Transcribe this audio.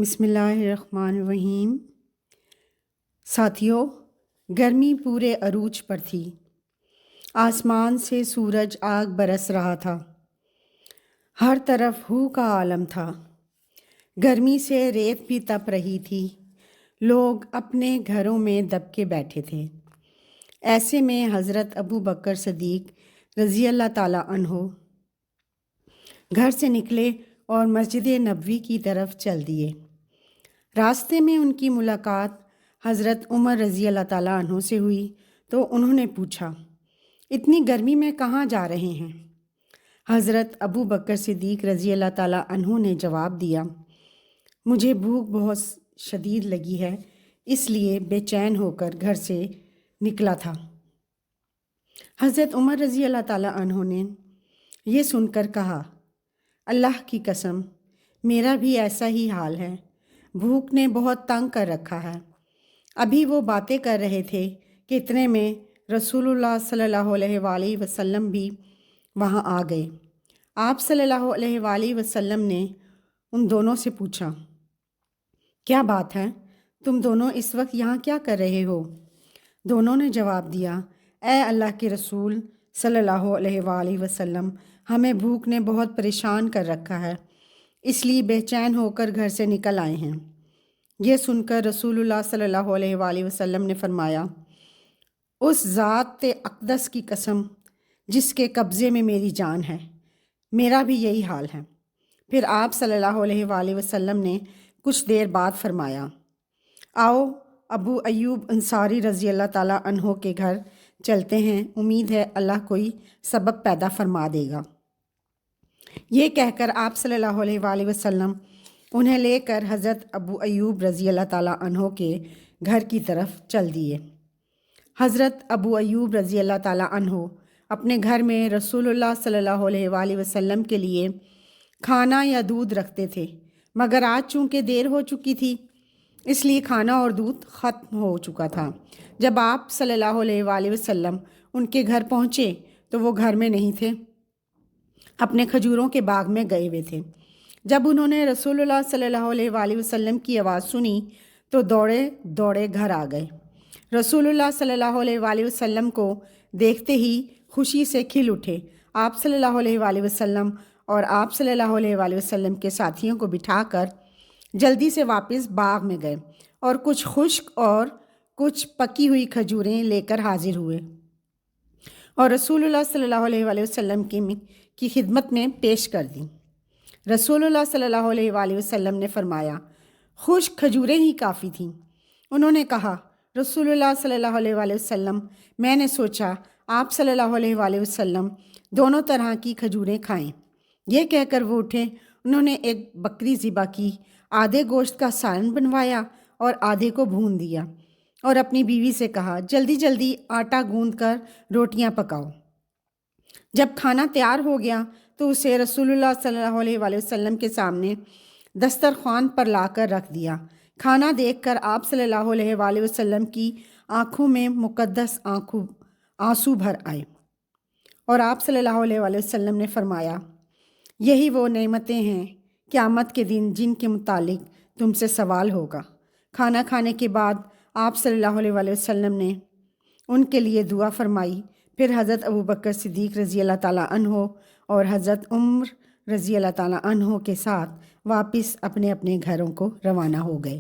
بسم اللہ الرحمن الرحیم۔ ساتھیوں، گرمی پورے عروج پر تھی۔ آسمان سے سورج آگ برس رہا تھا۔ ہر طرف ہو کا عالم تھا۔ گرمی سے ریت بھی تپ رہی تھی۔ لوگ اپنے گھروں میں دب کے بیٹھے تھے۔ ایسے میں حضرت ابو بکر صدیق رضی اللہ تعالیٰ عنہ گھر سے نکلے اور مسجد نبوی کی طرف چل دیے۔ راستے میں ان کی ملاقات حضرت عمر رضی اللہ تعالیٰ عنہ سے ہوئی تو انہوں نے پوچھا، اتنی گرمی میں کہاں جا رہے ہیں؟ حضرت ابو بکر صدیق رضی اللہ تعالیٰ عنہ نے جواب دیا، مجھے بھوک بہت شدید لگی ہے، اس لیے بے چین ہو کر گھر سے نکلا تھا۔ حضرت عمر رضی اللہ تعالیٰ عنہ نے یہ سن کر کہا، اللہ کی قسم میرا بھی ایسا ہی حال ہے، بھوک نے بہت تنگ کر رکھا ہے۔ ابھی وہ باتیں کر رہے تھے کہ اتنے میں رسول اللہ صلی اللہ علیہ وآلہ وسلم بھی وہاں آ گئے۔ آپ صلی اللہ علیہ وآلہ وسلم نے ان دونوں سے پوچھا، کیا بات ہے؟ تم دونوں اس وقت یہاں کیا کر رہے ہو؟ دونوں نے جواب دیا، اے اللہ کے رسول صلی اللہ علیہ وآلہ وسلم، ہمیں بھوک نے بہت پریشان کر رکھا ہے، اس لیے بے چین ہو کر گھر سے نکل آئے ہیں۔ یہ سن کر رسول اللہ صلی اللہ علیہ وآلہ وسلم نے فرمایا، اس ذات اقدس کی قسم جس کے قبضے میں میری جان ہے، میرا بھی یہی حال ہے۔ پھر آپ صلی اللہ علیہ وآلہ وسلم نے کچھ دیر بعد فرمایا، آؤ ابو ایوب انصاری رضی اللہ تعالیٰ عنہ کے گھر چلتے ہیں، امید ہے اللہ کوئی سبب پیدا فرما دے گا۔ یہ کہہ کر آپ صلی اللہ علیہ وآلہ وسلم انہیں لے کر حضرت ابو ایوب رضی اللہ تعالیٰ عنہ کے گھر کی طرف چل دیے۔ حضرت ابو ایوب رضی اللہ تعالیٰ عنہ اپنے گھر میں رسول اللہ صلی اللہ علیہ وآلہ وسلم کے لیے کھانا یا دودھ رکھتے تھے، مگر آج چونکہ دیر ہو چکی تھی اس لیے کھانا اور دودھ ختم ہو چکا تھا۔ جب آپ صلی اللہ علیہ وآلہ وسلم ان کے گھر پہنچے تو وہ گھر میں نہیں تھے، اپنے کھجوروں کے باغ میں گئے ہوئے تھے۔ جب انہوں نے رسول اللہ صلی اللہ علیہ وآلہ وسلم کی آواز سنی تو دوڑے دوڑے گھر آ گئے۔ رسول اللہ صلی اللہ علیہ وآلہ وسلم کو دیکھتے ہی خوشی سے کھل اٹھے۔ آپ صلی اللہ علیہ وآلہ وسلم اور آپ صلی اللہ علیہ وآلہ وسلم کے ساتھیوں کو بٹھا کر جلدی سے واپس باغ میں گئے اور کچھ خشک اور کچھ پکی ہوئی کھجوریں لے کر حاضر ہوئے اور رسول اللہ صلی اللہ علیہ وآلہ وسلم کی خدمت میں پیش کر دیں۔ رسول اللہ صلی اللہ علیہ وآلہ وسلم نے فرمایا، خشک کھجوریں ہی کافی تھیں۔ انہوں نے کہا، رسول اللہ صلی اللہ علیہ وآلہ وسلم، میں نے سوچا آپ صلی اللہ علیہ وآلہ وسلم دونوں طرح کی کھجوریں کھائیں۔ یہ کہہ کر وہ اٹھے۔ انہوں نے ایک بکری ذبح کی، آدھے گوشت کا سالن بنوایا اور آدھے کو بھون دیا اور اپنی بیوی سے کہا، جلدی جلدی آٹا گوندھ کر روٹیاں پکاؤ۔ جب کھانا تیار ہو گیا تو اسے رسول اللہ صلی اللہ علیہ وآلہ وسلم کے سامنے دسترخوان پر لا کر رکھ دیا۔ کھانا دیکھ کر آپ صلی اللہ علیہ وآلہ وسلم کی آنکھوں میں مقدس آنسو بھر آئے اور آپ صلی اللہ علیہ وآلہ وسلم نے فرمایا، یہی وہ نعمتیں ہیں قیامت کے دن جن کے متعلق تم سے سوال ہوگا۔ کھانا کھانے کے بعد آپ صلی اللہ علیہ وآلہ وسلم نے ان کے لیے دعا فرمائی۔ پھر حضرت ابو بکر صدیق رضی اللہ تعالیٰ عنہ اور حضرت عمر رضی اللہ تعالیٰ عنہ کے ساتھ واپس اپنے اپنے گھروں کو روانہ ہو گئے۔